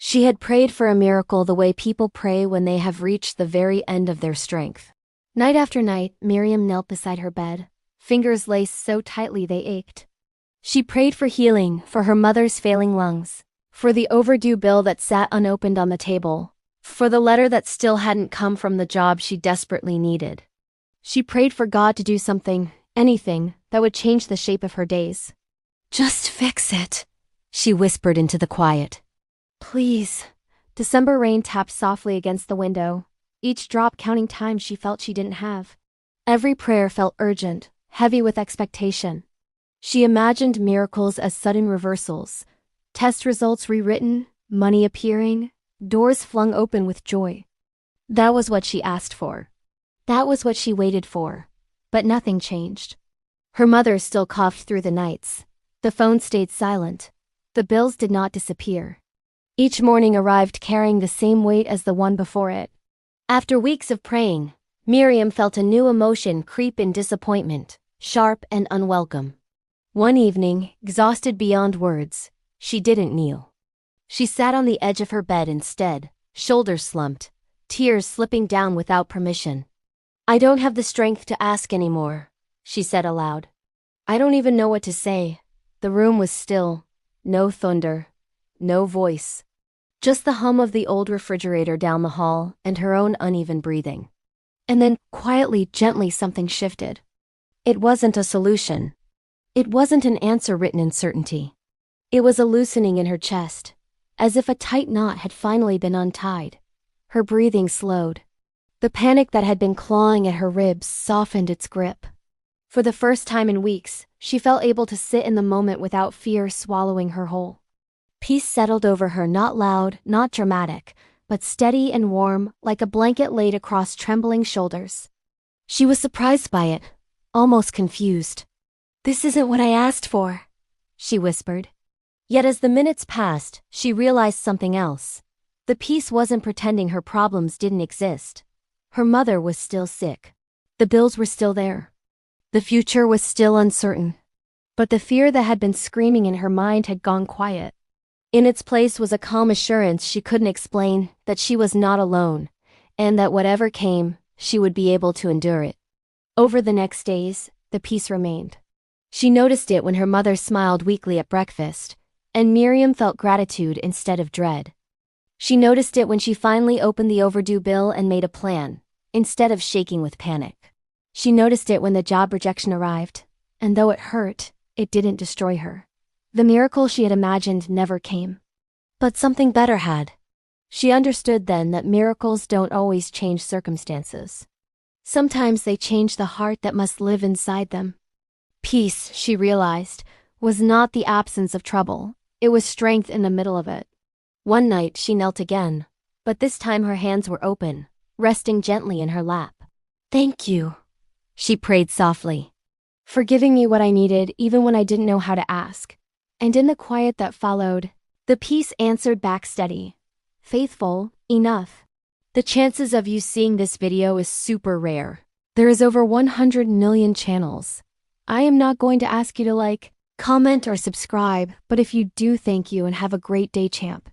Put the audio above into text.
She had prayed for a miracle the way people pray when they have reached the very end of their strength. Night after night, Miriam knelt beside her bed, fingers laced so tightly they ached. She prayed for healing, for her mother's failing lungs, for the overdue bill that sat unopened on the table, for the letter that still hadn't come from the job she desperately needed. She prayed for God to do something, anything, that would change the shape of her days. "Just fix it," she whispered into the quiet. "Please." December rain tapped softly against the window, each drop counting time she felt she didn't have. Every prayer felt urgent, heavy with expectation. She imagined miracles as sudden reversals, test results rewritten, money appearing, doors flung open with joy. That was what she asked for. That was what she waited for. But nothing changed. Her mother still coughed through the nights. The phone stayed silent. The bills did not disappear. Each morning arrived carrying the same weight as the one before it. After weeks of praying, Miriam felt a new emotion creep in: disappointment, sharp and unwelcome. One evening, exhausted beyond words, she didn't kneel. She sat on the edge of her bed instead, shoulders slumped, tears slipping down without permission. "I don't have the strength to ask anymore," she said aloud. "I don't even know what to say." The room was still. No thunder. No voice. Just the hum of the old refrigerator down the hall and her own uneven breathing. And then, quietly, gently, something shifted. It wasn't a solution. It wasn't an answer written in certainty. It was a loosening in her chest, as if a tight knot had finally been untied. Her breathing slowed. The panic that had been clawing at her ribs softened its grip. For the first time in weeks, she felt able to sit in the moment without fear swallowing her whole. Peace settled over her, not loud, not dramatic, but steady and warm, like a blanket laid across trembling shoulders. She was surprised by it, almost confused. "This isn't what I asked for," she whispered. Yet as the minutes passed, she realized something else. The peace wasn't pretending her problems didn't exist. Her mother was still sick. The bills were still there. The future was still uncertain. But the fear that had been screaming in her mind had gone quiet. In its place was a calm assurance she couldn't explain, that she was not alone, and that whatever came, she would be able to endure it. Over the next days, the peace remained. She noticed it when her mother smiled weakly at breakfast, and Miriam felt gratitude instead of dread. She noticed it when she finally opened the overdue bill and made a plan, instead of shaking with panic. She noticed it when the job rejection arrived, and though it hurt, it didn't destroy her. The miracle she had imagined never came. But something better had. She understood then that miracles don't always change circumstances. Sometimes they change the heart that must live inside them. Peace, she realized, was not the absence of trouble. It was strength in the middle of it. One night she knelt again, but this time her hands were open, resting gently in her lap. "Thank you," she prayed softly, "for giving me what I needed even when I didn't know how to ask." And in the quiet that followed, the peace answered back steady, faithful, enough. The chances of you seeing this video is super rare. There is over 100 million channels. I am not going to ask you to like, comment, or subscribe, but if you do, thank you and have a great day, champ.